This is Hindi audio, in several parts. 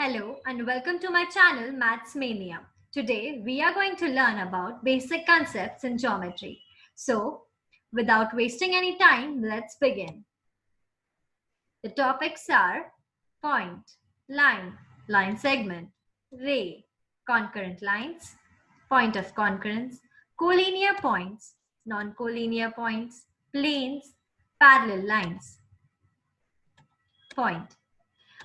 Hello and welcome to my channel Maths Mania. Today we are going to learn about basic concepts in geometry. So without wasting any time, let's begin. The topics are point, line, line segment, ray, concurrent lines, point of concurrence, collinear points, non-collinear points, planes, parallel lines. Point.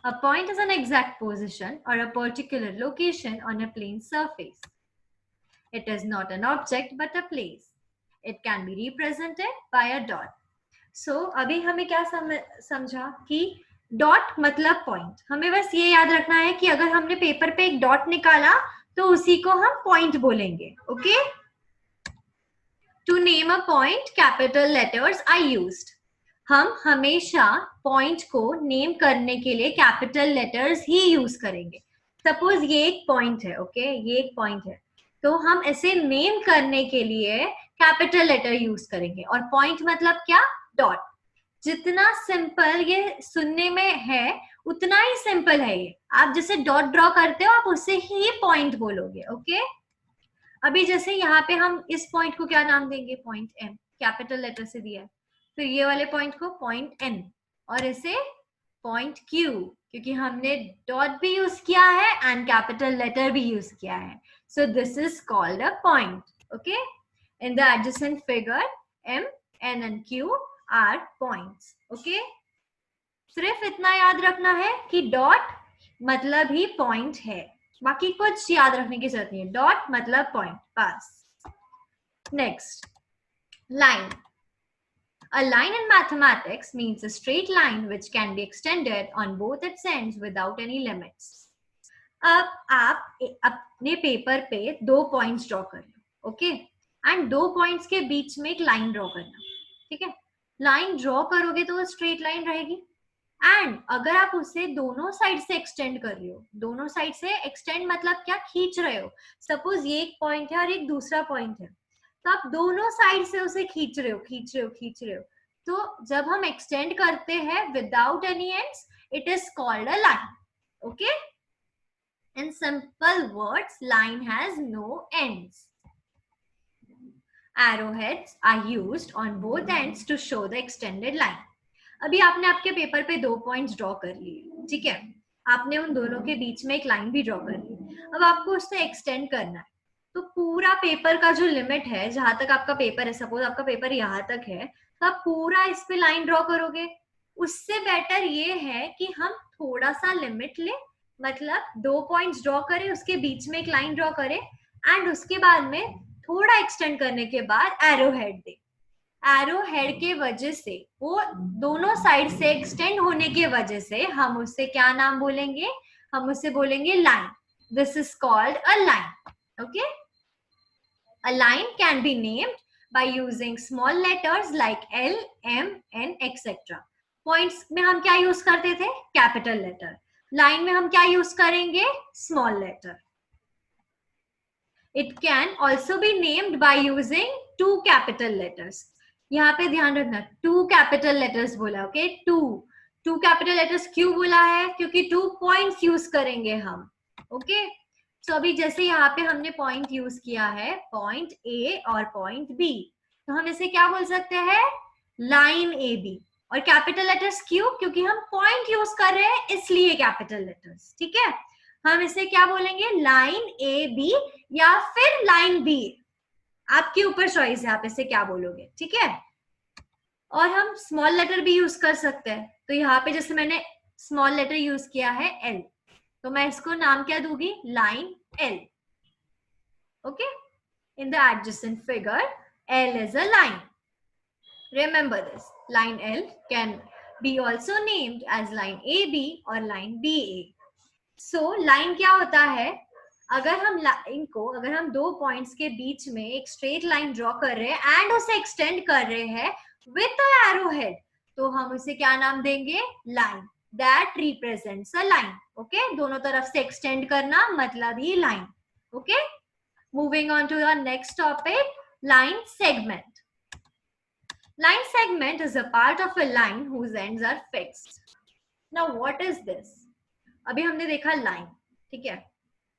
A point is an exact position or a particular location on a plane surface. It is not an object but a place. It can be represented by a dot. So अभी हमें क्या समझा कि डॉट मतलब पॉइंट. हमें बस ये याद रखना है कि अगर हमने पेपर पे एक डॉट निकाला तो उसी को हम पॉइंट बोलेंगे. Okay. To name a point capital letters are used. हम हमेशा पॉइंट को नेम करने के लिए कैपिटल लेटर्स ही यूज करेंगे. सपोज ये एक पॉइंट है. ओके, ये एक पॉइंट है तो हम इसे नेम करने के लिए कैपिटल लेटर यूज करेंगे. और पॉइंट मतलब क्या? डॉट. जितना सिंपल ये सुनने में है उतना ही सिंपल है ये. आप जैसे डॉट ड्रॉ करते हो आप उससे ही पॉइंट बोलोगे. ओके. अभी जैसे यहाँ पे हम इस पॉइंट को क्या नाम देंगे? Point M. कैपिटल लेटर से दिया है. फिर ये वाले पॉइंट को पॉइंट एन और इसे पॉइंट क्यू, क्योंकि हमने डॉट भी यूज किया है एंड कैपिटल लेटर भी यूज किया है. So this is called a point. Okay. In the adjacent figure M, N and Q are points. Okay. सिर्फ इतना याद रखना है कि डॉट मतलब ही पॉइंट है, बाकी कुछ याद रखने की जरूरत नहीं है. डॉट मतलब पॉइंट, बस. Next, line. A line in mathematics means a straight line which can be extended on both its ends without any limits. अब आप अपने पेपर पे दो पॉइंट्स ड्रॉ कर लो. ओके. एंड दो पॉइंट्स के बीच में एक लाइन ड्रॉ करना. ठीक है. लाइन ड्रॉ करोगे तो वो स्ट्रेट लाइन रहेगी. एंड अगर आप उसे दोनों साइड से एक्सटेंड कर रहे हो, दोनों साइड से एक्सटेंड मतलब क्या? खींच रहे हो. सपोज ये एक पॉइंट है और एक दूसरा पॉइंट है तो आप दोनों साइड से उसे खींच रहे हो. तो जब हम एक्सटेंड करते हैं without any ends, it is called a line. Okay. In simple words, line has no ends. Arrowheads are used on both ends to show the extended line. अभी आपने आपके पेपर पे दो पॉइंट्स ड्रॉ कर लिए. ठीक है. आपने उन दोनों के बीच में एक लाइन भी ड्रॉ कर ली. अब आपको उससे एक्सटेंड करना है तो पूरा पेपर का जो लिमिट है, जहां तक आपका पेपर है, सपोज आपका पेपर यहाँ तक है तो आप पूरा इस पे लाइन ड्रॉ करोगे. उससे बेटर ये है कि हम थोड़ा सा लिमिट ले, मतलब दो पॉइंट्स ड्रॉ करें, उसके बीच में एक लाइन ड्रॉ करें एंड उसके बाद में थोड़ा एक्सटेंड करने के बाद arrow head they. Arrow head के वजह से, वो दोनों साइड से एक्सटेंड होने के वजह से हम उससे क्या नाम बोलेंगे? हम उससे बोलेंगे line. This is called a line. Okay. A line can be named by using small letters like L, M, N, etc. Points में हम क्या यूज करते थे? Capital letter. लाइन में हम क्या यूज करेंगे? Small letter. It can also be named by using two capital letters. यहाँ पे ध्यान रखना, two capital letters बोला. ओके. two capital letters क्यों बोला है? क्योंकि 2 points यूज करेंगे हम. ओके. तो अभी जैसे यहाँ पे हमने पॉइंट यूज किया है, पॉइंट ए और पॉइंट बी, तो हम इसे क्या बोल सकते हैं? Line A B. और कैपिटल लेटर्स क्यों? क्योंकि हम पॉइंट यूज कर रहे हैं इसलिए कैपिटल लेटर्स. ठीक है. हम इसे क्या बोलेंगे? लाइन ए बी या फिर लाइन बी. आपके ऊपर चॉइस है, आप इसे क्या बोलोगे. ठीक है. और हम स्मॉल लेटर भी यूज कर सकते हैं. तो यहाँ पे जैसे मैंने स्मॉल लेटर यूज किया है एल, तो मैं इसको नाम क्या दूंगी? Line L. Okay. In the adjacent figure L is a line. Remember this. Line L can be also named as line A B और line B A. So line क्या होता है? अगर हम लाइन को, अगर हम दो पॉइंट्स के बीच में एक स्ट्रेट लाइन ड्रॉ कर रहे हैं एंड उसे एक्सटेंड कर रहे हैं विथ अ एरो हेड, तो हम उसे क्या नाम देंगे? Line. That represents a line. Okay, दोनों तरफ से extend करना मतलब ही line. Okay, moving on to the next topic, line segment. Line segment is a part of a line whose ends are fixed. Now, what is this? अभी हमने देखा लाइन, ठीक है,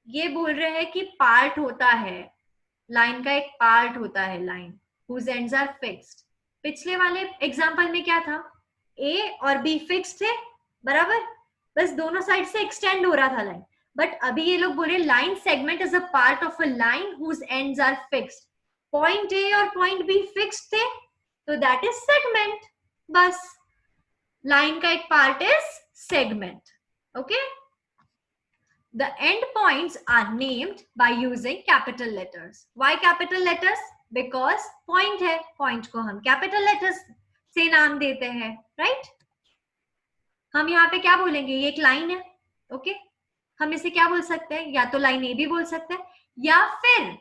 ये बोल रहे हैं कि पार्ट होता है, लाइन का एक पार्ट होता है line whose ends are fixed. पिछले वाले एग्जांपल में क्या था, ए और बी फिक्स थे, बराबर, बस दोनों साइड से एक्सटेंड हो रहा था लाइन. बट अभी ये लोग बोले line segment is a part of a line whose ends are fixed. Point A और पॉइंट बी फिक्स थे, तो दैट इज सेगमेंट. बस लाइन का एक part is segment. Okay, the end points are named by using capital letters. Why capital letters? Because point है, point को हम capital letters से नाम देते हैं, right? हम यहाँ पे क्या बोलेंगे, ये एक लाइन है, ओके okay? हम इसे क्या बोल सकते हैं, या तो लाइन ए बी बोल सकते हैं, या फिर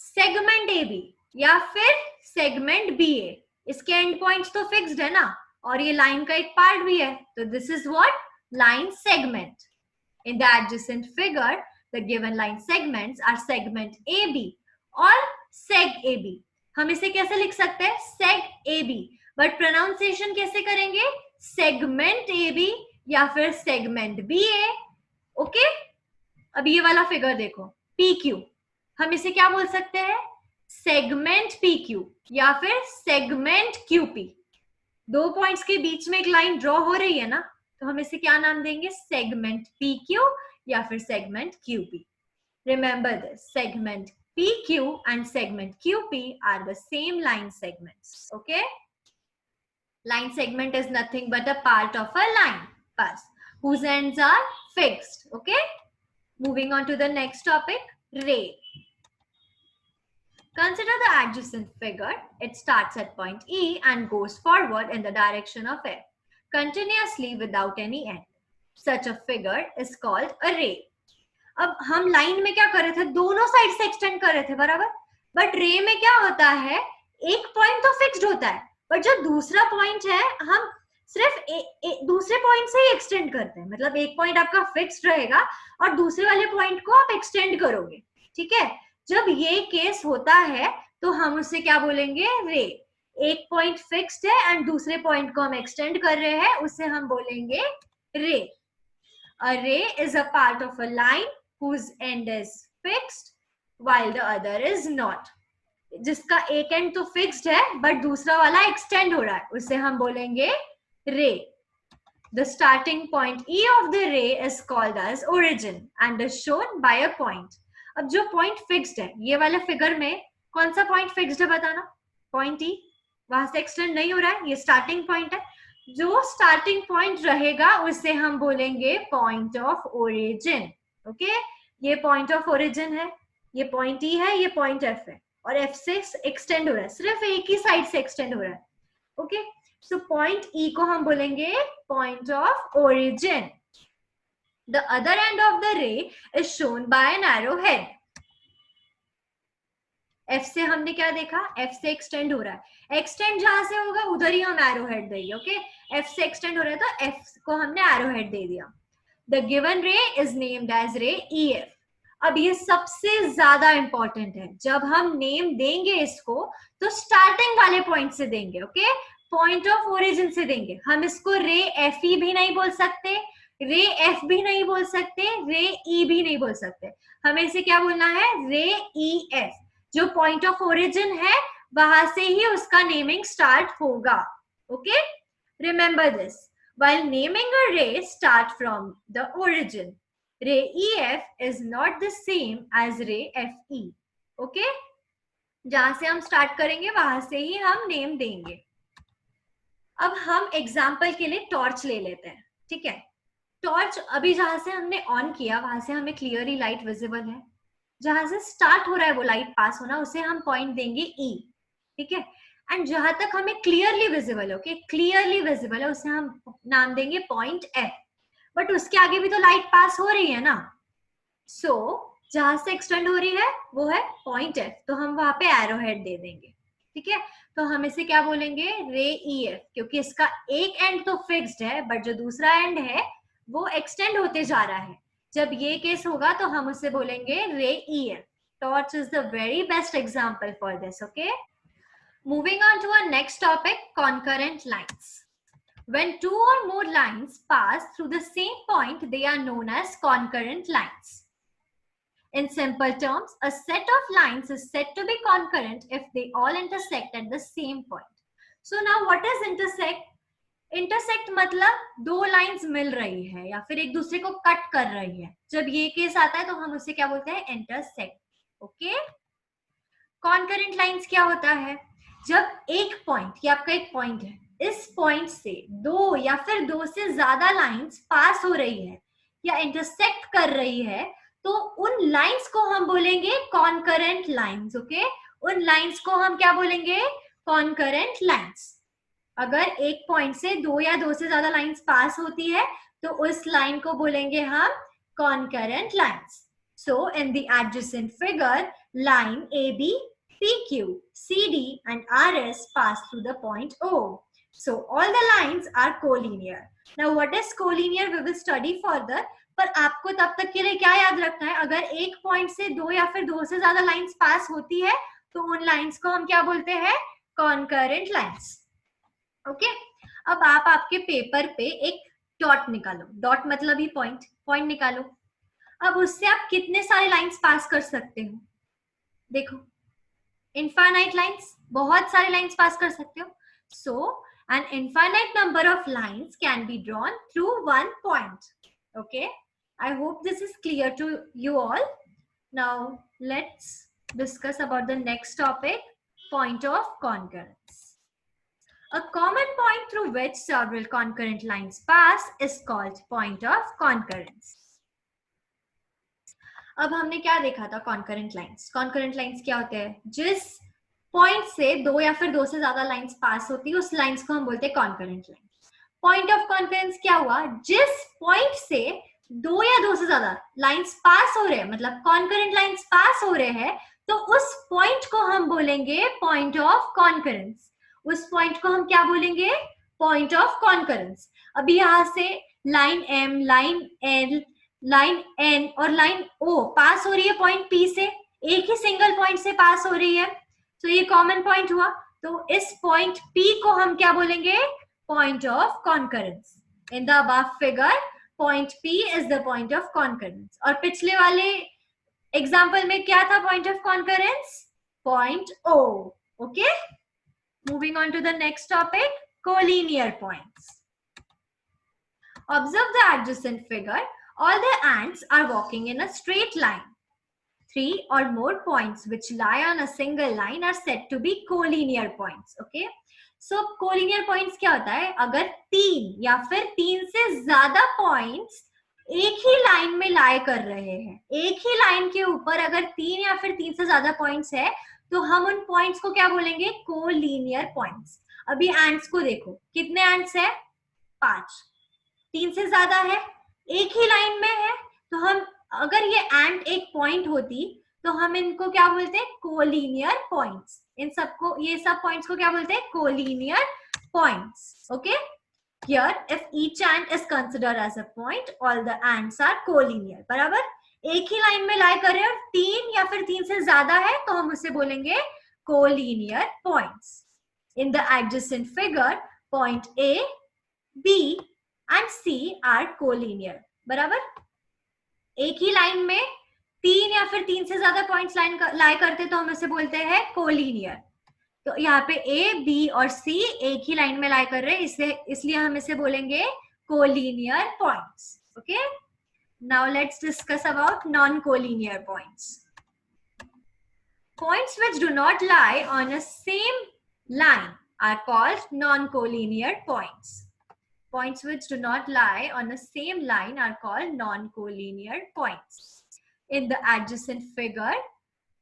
सेगमेंट ए बी, या फिर सेगमेंट बी ए. इसके एंड पॉइंट्स तो फिक्स्ड है ना, और ये लाइन का एक पार्ट भी है, तो this is what, line segment. In the adjacent figure, the given line segments are segment AB or seg AB. हम इसे कैसे लिख सकते हैं, seg AB, बट प्रोनाउंसिएशन कैसे करेंगे, segment AB या फिर segment BA. ओके, अब ये वाला फिगर देखो, PQ, हम इसे क्या बोल सकते हैं, segment PQ या फिर segment QP. दो पॉइंट्स के बीच में एक लाइन ड्रॉ हो रही है ना, तो हम इसे क्या नाम देंगे, सेगमेंट PQ या फिर segment QP. Remember this, segment PQ and segment QP are the same line segments. Okay, line segment is nothing but a part of a line, bas, whose ends are fixed. Okay, moving on to the next topic, ray. Consider the adjacent figure. It starts at point E and goes forward in the direction of F continuously without any end. Such a figure is called a ray. अब हम लाइन में क्या कर रहे थे, दोनों साइड से एक्सटेंड कर रहे थे, बराबर, बट रे में क्या होता है, एक पॉइंट तो फिक्स्ड होता है, बट जो दूसरा पॉइंट है हम सिर्फ दूसरे पॉइंट से ही एक्सटेंड करते हैं. मतलब एक पॉइंट आपका फिक्स्ड रहेगा और दूसरे वाले पॉइंट को आप एक्सटेंड करोगे, ठीक है. जब ये केस होता है तो हम उसे क्या बोलेंगे, रे. एक पॉइंट फिक्स्ड है एंड दूसरे पॉइंट को हम एक्सटेंड कर रहे हैं, उसे हम बोलेंगे रे. A ray is a part of a line whose end is fixed while the other is not. जिसका एक एंड तो फिक्स्ड है बट दूसरा वाला एक्सटेंड हो रहा है, उसे हम बोलेंगे रे. The starting point E of the ray is called as origin and is shown by a point. अब जो पॉइंट फिक्स्ड है, ये वाले फिगर में कौन सा पॉइंट फिक्स्ड है बताना, पॉइंट E, वहां से एक्सटेंड नहीं हो रहा है, ये स्टार्टिंग पॉइंट है. जो स्टार्टिंग पॉइंट रहेगा उसे हम बोलेंगे पॉइंट ऑफ ओरिजिन. ओके, ये पॉइंट ऑफ ओरिजिन है, ये पॉइंट E है, ये पॉइंट F है, और F से एक्सटेंड हो रहा है, सिर्फ एक ही साइड से एक्सटेंड हो रहा है. ओके, सो पॉइंट E को हम बोलेंगे point of origin. The other end of the ray is shown by an arrowhead. F से हमने क्या देखा, F से एक्सटेंड हो रहा है, एक्सटेंड जहां से होगा उधर ही हम एरो हेड देंगे. ओके, F से एक्सटेंड हो रहा है तो F को हमने एरो हेड दे दिया. The given ray is named as ray EF. अब ये सबसे ज्यादा इंपॉर्टेंट है, जब हम नेम देंगे इसको तो स्टार्टिंग वाले पॉइंट से देंगे. ओके, पॉइंट ऑफ ओरिजिन से देंगे. हम इसको रे FE भी नहीं बोल सकते, रे F भी नहीं बोल सकते, रे E भी नहीं बोल सकते. हमें इसे क्या बोलना है, रे EF. जो पॉइंट ऑफ ओरिजिन है वहां से ही उसका नेमिंग स्टार्ट होगा. Okay, remember this. While naming a ray, start from the origin. Ray EF is not the same as ray FE. Okay? जहां से हम स्टार्ट करेंगे वहां से ही हम नेम देंगे. अब हम एग्जाम्पल के लिए टॉर्च ले लेते हैं. ठीक है, टॉर्च अभी जहां से हमने ऑन किया वहां से हमें क्लियरली लाइट विजिबल है. जहां से स्टार्ट हो रहा है वो लाइट पास होना, उसे हम पॉइंट देंगे E. ठीक है, एंड जहां तक हमें क्लियरली विजिबल है, ओके, क्लियरली विजिबल है, उसे हम नाम देंगे पॉइंट F. बट उसके आगे भी तो लाइट पास हो रही है ना, सो जहां से एक्सटेंड हो रही है वो है पॉइंट F, तो हम वहां पे एरो हेड दे देंगे. ठीक है, तो हम इसे क्या बोलेंगे, रे EF, क्योंकि इसका एक एंड तो फिक्स्ड है बट जो दूसरा एंड है वो एक्सटेंड होते जा रहा है. जब ये केस होगा तो हम उसे बोलेंगे रे EF. Torch is the very best example for this. Okay, moving on to our next topic, concurrent lines. When two or more lines pass through the same point, they are known as concurrent lines. In simple terms, a set of lines is said to be concurrent if they all intersect at the same point. So now what is intersect? Intersect मतलब दो लाइंस मिल रही है या फिर एक दूसरे को कट कर रही है. जब ये केस आता है तो हम उसे क्या बोलते हैं? इंटरसेक्ट. ओके. कॉन्करेंट लाइंस क्या होता है? जब एक पॉइंट, ये आपका एक पॉइंट है, इस पॉइंट से दो या फिर दो से ज्यादा लाइंस पास हो रही है या इंटरसेक्ट कर रही है, तो उन लाइंस को हम बोलेंगे कॉन्करेंट लाइंस. ओके. उन लाइंस को हम क्या बोलेंगे? Concurrent lines. अगर एक पॉइंट से दो या दो से ज्यादा लाइंस पास होती है तो उस लाइन को बोलेंगे हम concurrent lines. So in the adjacent figure, line AB, PQ, CD and RS pass through the point O. So all the lines are collinear. Now what is collinear we will study further. पर आपको तब तक के लिए क्या याद रखना है? अगर एक पॉइंट से दो या फिर दो से ज्यादा लाइंस पास होती है तो उन लाइंस को हम क्या बोलते हैं? Concurrent lines. ओके. अब आप आपके पेपर पे एक डॉट निकालो. डॉट मतलब ही पॉइंट. पॉइंट निकालो. अब उससे आप कितने सारे लाइंस पास कर सकते हो? देखो, इनफाइनाइट लाइंस, बहुत सारे लाइंस पास कर सकते हो. So an infinite number of lines can be drawn through one point. Okay. I hope this is clear to you all. Now let's discuss about the next topic, point of concurrence. A common point through which several concurrent lines pass is called point of concurrence. अब हमने क्या देखा था? Concurrent lines. कॉन्करेंट लाइंस क्या होते हैं? जिस पॉइंट से दो या फिर दो से ज्यादा लाइंस पास होती है उस लाइंस को हम बोलते हैं concurrent lines. Point of concurrence क्या हुआ? जिस पॉइंट से दो या दो से ज्यादा लाइंस पास हो रहे हैं, मतलब कॉन्करेंट लाइंस पास हो रहे हैं, तो उस पॉइंट को हम बोलेंगे पॉइंट ऑफ कॉन्करेंस. उस पॉइंट को हम क्या बोलेंगे? Point of concurrence. अभी यहां से line M, line L, line N और लाइन O पास हो रही है पॉइंट P से. एक ही सिंगल पॉइंट से पास हो रही है, तो ये कॉमन पॉइंट हुआ. तो इस पॉइंट P को हम क्या बोलेंगे? Point of concurrence. In the above figure, point P is the point of concurrence. और पिछले वाले एग्जाम्पल में क्या था point of concurrence? Point O. Okay. Moving on to the next topic, collinear points. Observe the adjacent figure. All the ants are walking in a straight line. Three or more points which lie on a single line are said to be collinear points. Okay. So collinear points क्या होता है? अगर तीन या फिर तीन से ज्यादा points एक ही लाइन में lie कर रहे हैं, एक ही लाइन के ऊपर अगर तीन या फिर तीन से ज्यादा points है, तो हम उन points को क्या बोलेंगे? collinear points. अभी ants को देखो, कितने ants है? 5. तीन से ज्यादा है, एक ही लाइन में है, तो हम अगर ये एंड एक पॉइंट होती तो हम इनको क्या बोलते हैं? Collinear points. इन सबको, ये सब पॉइंट्स को क्या बोलते हैं? Collinear points. Okay. Here if each end is considered as a point, all the ends are collinear. बराबर. एक ही लाइन में लाई कर रहे हैं और तीन या फिर तीन से ज्यादा है तो हम उसे बोलेंगे collinear points. In the adjacent figure, point A, B and C are collinear. बराबर. एक ही लाइन में तीन या फिर तीन से ज्यादा पॉइंट्स लाई करते तो हम इसे बोलते हैं कोलिनियर. तो यहाँ पे A, B और C एक ही लाइन में लाई कर रहे हैं, इसलिए हम इसे बोलेंगे collinear points. Okay. Now let's discuss about non collinear points. Points which do not lie on a same line are called non-collinear points. Points which do not lie on the same line are called non-collinear points. In the adjacent figure,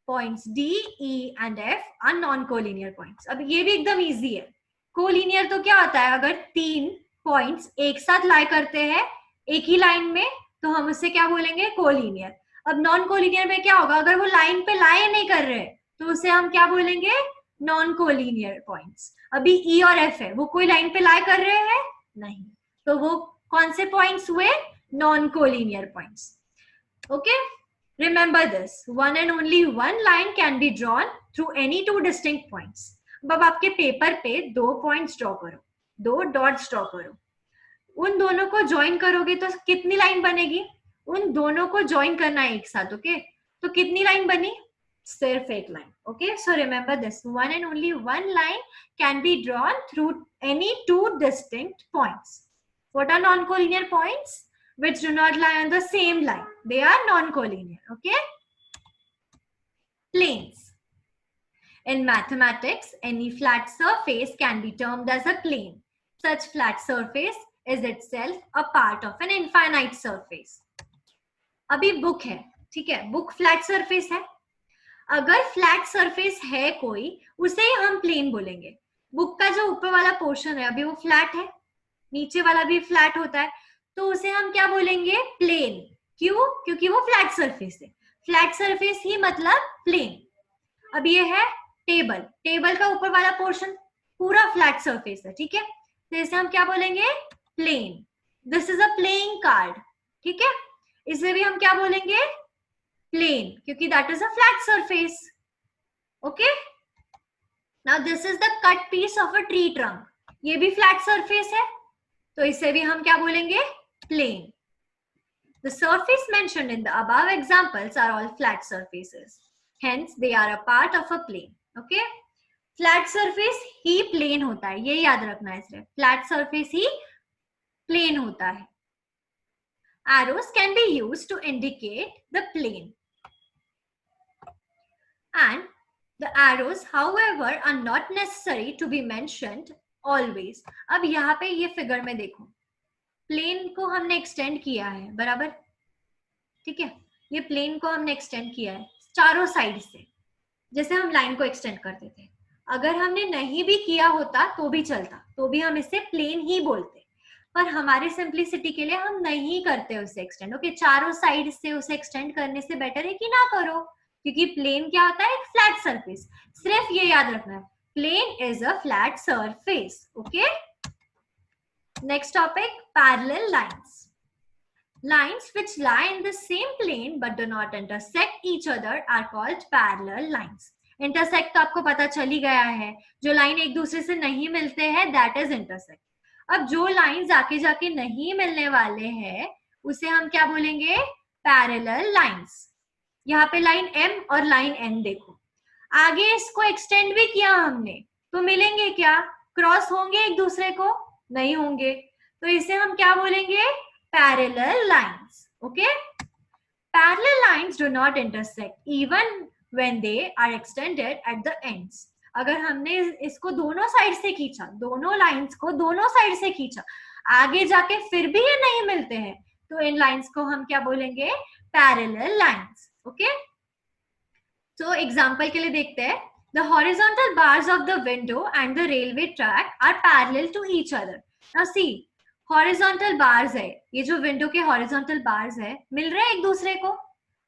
points D, E and F are non-collinear points. अब ये भी एकदम easy है. Collinear तो क्या होता है? अगर तीन points एक साथ lie करते हैं एक ही line में तो हम उससे क्या बोलेंगे? Collinear. अब non-collinear में क्या होगा? अगर वो line पे lie नहीं कर रहे तो उसे हम क्या बोलेंगे? Non-collinear points. अभी E और F है, वो कोई line पे lie कर रहे हैं? नहीं, तो वो कौन से पॉइंट्स हुए? Non collinear points. Okay. Remember this, one and only one line can be drawn through any two distinct points. अब आपके पेपर पे दो पॉइंट्स ड्रॉ करो. दो डॉट्स ड्रॉ करो, उन दोनों को ज्वाइन करोगे तो कितनी लाइन बनेगी? उन दोनों को ज्वाइन करना है एक साथ, ओके? तो कितनी लाइन बनी? सिर्फ एक line, okay? So remember this, one and only one line can be drawn through any two distinct points. What are non-collinear points? Which do not lie on the same line. They are non-collinear, okay? Planes. In mathematics, any flat surface can be termed as a plane. Such flat surface is itself a part of an infinite surface. अभी बुक है, ठीक है? बुक फ्लैट सरफेस है. अगर फ्लैट सरफेस है कोई, उसे ही हम प्लेन बोलेंगे. बुक का जो ऊपर वाला पोर्शन है अभी वो फ्लैट है, नीचे वाला भी फ्लैट होता है, तो उसे हम क्या बोलेंगे? प्लेन. क्यों? क्योंकि वो फ्लैट सरफेस है. फ्लैट सरफेस ही मतलब प्लेन. अब ये है टेबल, टेबल का ऊपर वाला पोर्शन पूरा फ्लैट सरफेस है, ठीक है? तो इसे हम क्या बोलेंगे? Plane. This is a playing card, ठीक है? इसे भी हम क्या बोलेंगे? प्लेन, क्योंकि that is a flat surface. Okay, now this is the cut piece of a tree trunk. ये भी फ्लैट सरफेस है, तो इसे भी हम क्या बोलेंगे? Plane. The surface mentioned in the above examples are all flat surfaces. Hence, they are a part of a plane. Okay? Flat surface he plane होता है, ये याद रखना है सिर्फ. Flat surface ही plane होता है. Arrows can be used to indicate the plane. And the arrows, however, are not necessary to be mentioned always. अब यहाँ पे ये फिगर में देखो, प्लेन को हमने एक्सटेंड किया है, बराबर? ठीक है, ये प्लेन को हमने एक्सटेंड किया है चारों साइड से, जैसे हम लाइन को एक्सटेंड करते थे. अगर हमने नहीं भी किया होता तो भी चलता, तो भी हम इसे प्लेन ही बोलते, पर हमारे सिंप्लिसिटी के लिए हम नहीं करते उसे एक्सटेंड. ओके, चारों साइड से उसे एक्सटेंड करने से बेटर है कि ना करो, क्योंकि प्लेन क्या होता है? एक फ्लैट सरफेस. सिर्फ ये याद रखना है, plane is a flat surface. Okay, next topic, parallel lines. Lines which lie in the same plane but do not intersect each other are called parallel lines. Intersect तो आपको पता चल ही गया है, जो लाइन एक दूसरे से नहीं मिलते हैं that is intersect. अब जो लाइन जाके जाके नहीं मिलने वाले हैं उसे हम क्या बोलेंगे? Parallel lines. यहाँ पे लाइन M और लाइन N देखो, आगे इसको एक्सटेंड भी किया हमने, तो मिलेंगे क्या? क्रॉस होंगे एक दूसरे को? नहीं होंगे, तो इसे हम क्या बोलेंगे? Parallel lines. Okay, parallel lines do not intersect even when they are extended at the ends. अगर हमने इसको दोनों साइड से खींचा, दोनों लाइंस को दोनों साइड से खींचा, आगे जाके फिर भी ये नहीं मिलते हैं, तो इन लाइंस को हम क्या बोलेंगे? Parallel lines. ओके, तो एग्जांपल के लिए देखते हैं. The horizontal bars of the window and the railway track are parallel to each other. Now see, horizontal bars है, ये जो विंडो के हॉरिजॉन्टल बार्स है, मिल रहे एक दूसरे को?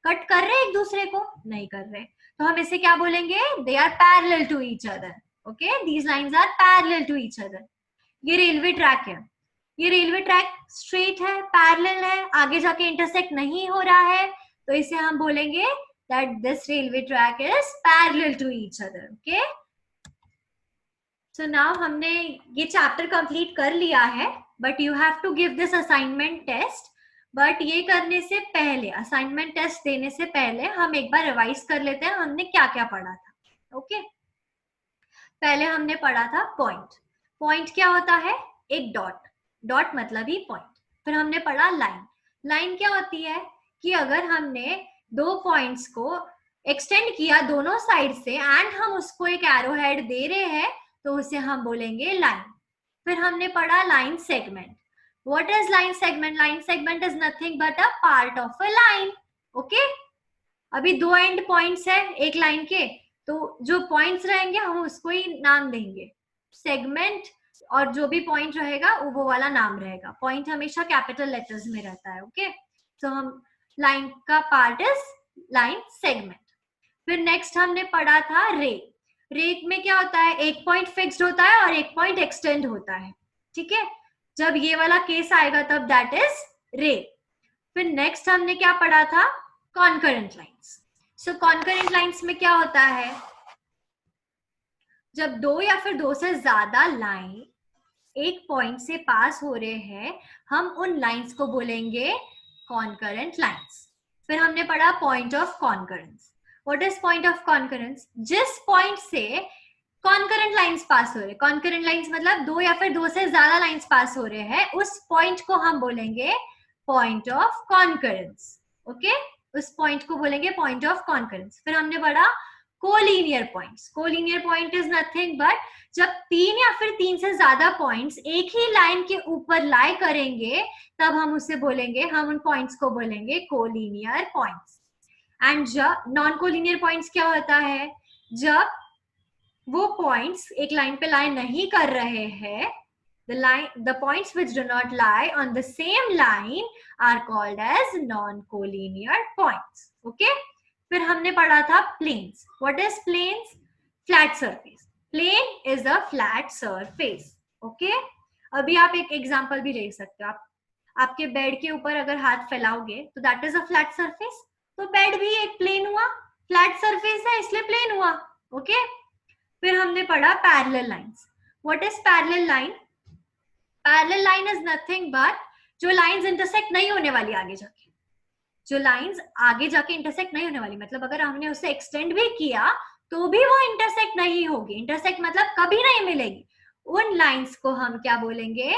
कट कर रहे एक दूसरे को? नहीं कर रहे, तो हम इसे क्या बोलेंगे? They are parallel to each other. Okay, these lines are parallel to each other. ये रेलवे ट्रैक है, ये रेलवे ट्रैक स्ट्रेट है, पैरेलल है, आगे जाके इंटरसेक्ट नहीं हो रहा है, तो इसे हम बोलेंगे that this railway track is parallel to each other. Okay, so now हमने ये चैप्टर कंप्लीट कर लिया है, but you have to give this assignment test. But ये करने से पहले, असाइनमेंट टेस्ट देने से पहले हम एक बार रिवाइज कर लेते हैं हमने क्या क्या पढ़ा था. ओके, पहले हमने पढ़ा था पॉइंट. पॉइंट क्या होता है? एक डॉट, डॉट मतलब ही पॉइंट. फिर हमने पढ़ा लाइन. लाइन क्या होती है कि अगर हमने दो पॉइंट्स को एक्सटेंड किया दोनों साइड से एंड हम उसको एक एरो हेड दे रहे हैं, तो उसे हम बोलेंगे लाइन. फिर हमने पढ़ा line segment. What is line segment? Line segment is nothing but a part of a line. Okay, अभी दो एंड पॉइंट्स है एक लाइन के, तो जो पॉइंट्स रहेंगे हम उसको ही नाम देंगे सेगमेंट, और जो भी पॉइंट रहेगा वो वाला नाम रहेगा. पॉइंट हमेशा कैपिटल लेटर्स में रहता है. ओके, तो हम लाइन का पार्ट इज लाइन सेगमेंट. फिर नेक्स्ट हमने पढ़ा था रे. रे में क्या होता है? एक पॉइंट फिक्स्ड होता है और एक पॉइंट एक्सटेंड होता है. ठीक है, जब ये वाला केस आएगा तब दैट इज रे. फिर नेक्स्ट हमने क्या पढ़ा था? Concurrent lines. So concurrent lines में क्या होता है? जब दो या फिर दो से ज्यादा लाइन एक पॉइंट से पास हो रहे हैं, हम उन लाइंस को बोलेंगे कॉन्करेंट लाइंस। फिर हमने पढ़ा point of concurrence. What is point of concurrence? जिस पॉइंट से कॉन्करेंट लाइंस पास हो रहे, कॉन्करेंट लाइंस मतलब दो या फिर दो से ज्यादा लाइंस पास हो रहे हैं, उस पॉइंट को हम बोलेंगे पॉइंट ऑफ कॉन्करेंस। ओके, उस पॉइंट को बोलेंगे पॉइंट ऑफ कॉन्करेंस। फिर हमने पढ़ा collinear points. Collinear point is nothing but जब तीन या फिर तीन से ज्यादा पॉइंट्स एक ही लाइन के ऊपर लाई करेंगे, तब हम उसे बोलेंगे, हम उन पॉइंट्स को बोलेंगे कोलिनियर पॉइंट्स। एंड जब नॉन कोलिनियर पॉइंट्स क्या होता है? जब वो पॉइंट्स एक लाइन पे लाई नहीं कर रहे हैं, the points which do not lie on the same line are called as non-collinear points. Okay? फिर हमने पढ़ा था planes. What is planes? Flat surface. Plane is a flat surface. Okay? अभी आप एक एग्जाम्पल भी ले सकते हो। आप आपके बेड के ऊपर अगर हाथ फैलाओगे तो that is a flat surface. तो बेड भी एक प्लेन हुआ, फ्लैट सरफेस है इसलिए प्लेन हुआ। ओके? फिर हमने पढ़ा parallel lines. What is parallel line? Parallel line is nothing but जो लाइंस इंटरसेक्ट नहीं होने वाली आगे जाके, जो लाइंस आगे जाके इंटरसेक्ट नहीं होने वाली, मतलब अगर हमने उसे एक्सटेंड भी किया तो भी वो इंटरसेक्ट नहीं होगी। इंटरसेक्ट मतलब कभी नहीं मिलेगी। उन लाइंस को हम क्या बोलेंगे?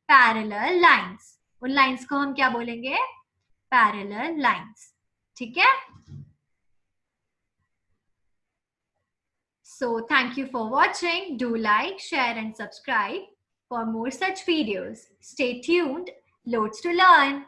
Parallel lines. उन लाइंस को हम क्या बोलेंगे? Parallel lines. ठीक है? So thank you for watching. Do like, share and subscribe for more such videos. Stay tuned. Loads to learn.